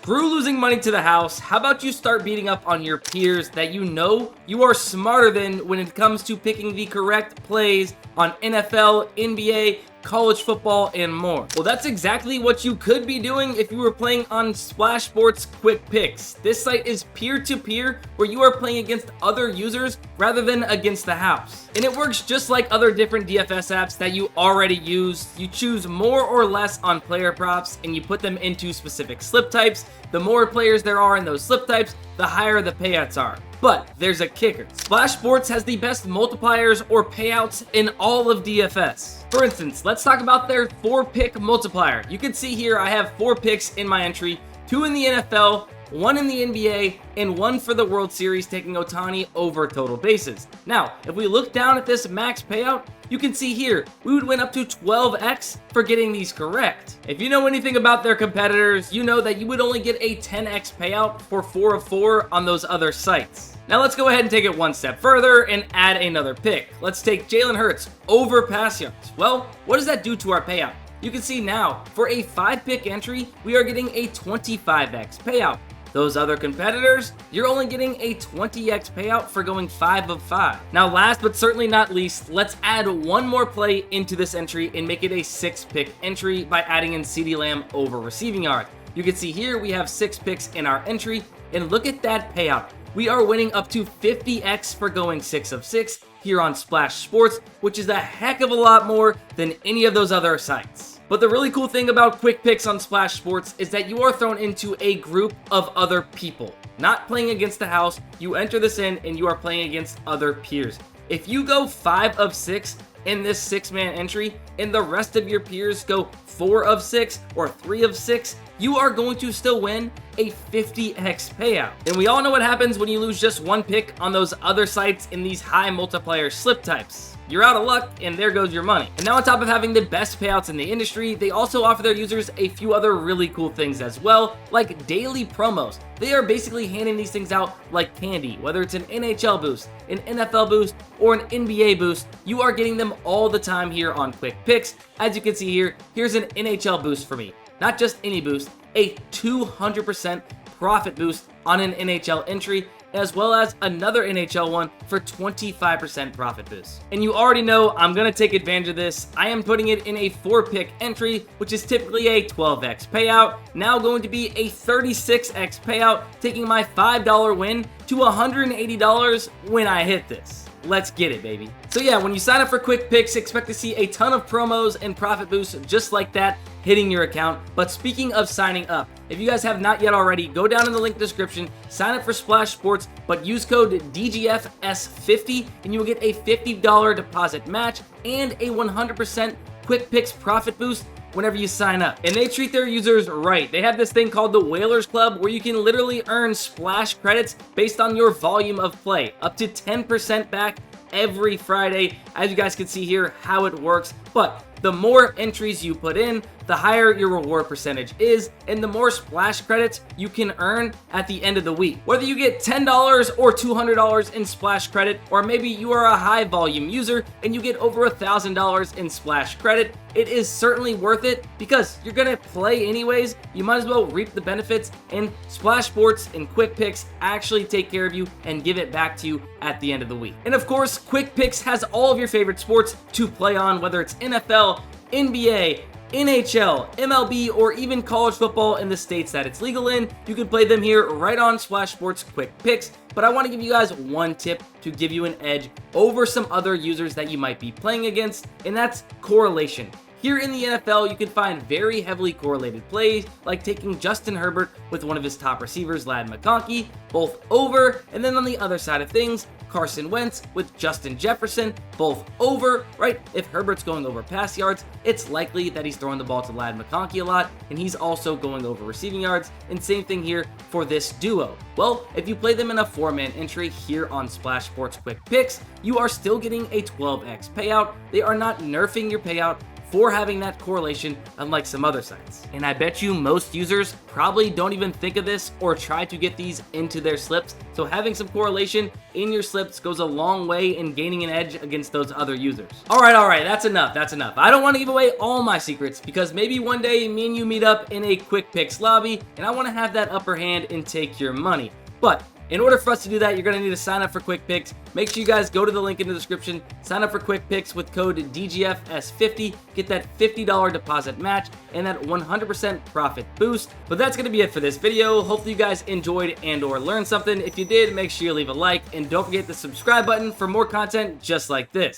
Screw losing money to the house. How about you start beating up on your peers that you know you are smarter than when it comes to picking the correct plays on NFL, NBA, college football, and more. Well, that's exactly what you could be doing if you were playing on Splash Sports QuickPicks. This site is peer-to-peer where you are playing against other users rather than against the house. And it works just like other different DFS apps that you already use. You choose more or less on player props and you put them into specific slip types. The more players there are in those slip types, the higher the payouts are. But there's a kicker. Splash Sports has the best multipliers or payouts in all of DFS. For instance, let's talk about their 4-pick multiplier. You can see here I have 4 picks in my entry, 2 in the NFL, 1 in the NBA, and 1 for the World Series, taking Ohtani over total bases. Now, if we look down at this max payout, you can see here, we would win up to 12x for getting these correct. If you know anything about their competitors, you know that you would only get a 10x payout for 4 of 4 on those other sites. Now let's go ahead and take it one step further and add another pick. Let's take Jalen Hurts over pass yards. Well, what does that do to our payout? You can see now, for a 5-pick entry, we are getting a 25x payout. Those other competitors, you're only getting a 20x payout for going 5 of 5. Now last but certainly not least, let's add one more play into this entry and make it a 6-pick entry by adding in CeeDee Lamb over receiving yards. You can see here we have 6 picks in our entry, and look at that payout. We are winning up to 50x for going 6 of 6 here on Splash Sports, which is a heck of a lot more than any of those other sites. But the really cool thing about QuickPicks on Splash Sports is that you are thrown into a group of other people. Not playing against the house, you enter this in and you are playing against other peers. If you go 5 of 6 in this 6-man entry and the rest of your peers go 4 of 6 or 3 of 6, you are going to still win a 50x payout. And we all know what happens when you lose just one pick on those other sites in these high multiplier slip types. You're out of luck, and there goes your money. And now on top of having the best payouts in the industry, they also offer their users a few other really cool things as well, like daily promos. They are basically handing these things out like candy. Whether it's an NHL boost, an NFL boost, or an NBA boost, you are getting them all the time here on QuickPicks. As you can see here, here's an NHL boost for me. Not just any boost, a 200% profit boost on an NHL entry, as well as another NHL one for 25% profit boost. And you already know I'm going to take advantage of this. I am putting it in a 4-pick entry, which is typically a 12x payout, now going to be a 36x payout, taking my $5 win to $180 when I hit this. Let's get it, baby. So yeah, when you sign up for QuickPicks, expect to see a ton of promos and profit boosts just like that hitting your account. But speaking of signing up, if you guys have not yet already, go down in the link description, sign up for Splash Sports, but use code DGFS50 and you will get a $50 deposit match and a 100% QuickPicks profit boost whenever you sign up. And they treat their users right. They have this thing called the Whalers Club where you can literally earn splash credits based on your volume of play, up to 10% back every Friday. As you guys can see here how it works, but the more entries you put in, the higher your reward percentage is, and the more splash credits you can earn at the end of the week. Whether you get $10 or $200 in splash credit, or maybe you are a high volume user and you get over $1,000 in splash credit, it is certainly worth it because you're gonna play anyways. You might as well reap the benefits, and Splash Sports and QuickPicks actually take care of you and give it back to you at the end of the week. And of course, QuickPicks has all of your favorite sports to play on, whether it's NFL, NBA, NHL, MLB, or even college football in the states that it's legal in. You can play them here right on Splash Sports QuickPicks. But I want to give you guys one tip to give you an edge over some other users that you might be playing against, and that's correlation. Here in the NFL, you can find very heavily correlated plays, like taking Justin Herbert with one of his top receivers, Ladd McConkey, both over, and then on the other side of things, Carson Wentz with Justin Jefferson, both over, right? If Herbert's going over pass yards, it's likely that he's throwing the ball to Ladd McConkey a lot, and he's also going over receiving yards, and same thing here for this duo. Well, if you play them in a 4-man entry here on Splash Sports QuickPicks, you are still getting a 12x payout. They are not nerfing your payout for having that correlation, unlike some other sites. And I bet you most users probably don't even think of this or try to get these into their slips, so having some correlation in your slips goes a long way in gaining an edge against those other users. All right, that's enough. I don't want to give away all my secrets, because maybe one day me and you meet up in a QuickPicks lobby and I want to have that upper hand and take your money. But in order for us to do that, you're going to need to sign up for QuickPicks. Make sure you guys go to the link in the description, sign up for QuickPicks with code DGFS50, get that $50 deposit match and that 100% profit boost. But that's going to be it for this video. Hopefully you guys enjoyed and or learned something. If you did, make sure you leave a like and don't forget the subscribe button for more content just like this.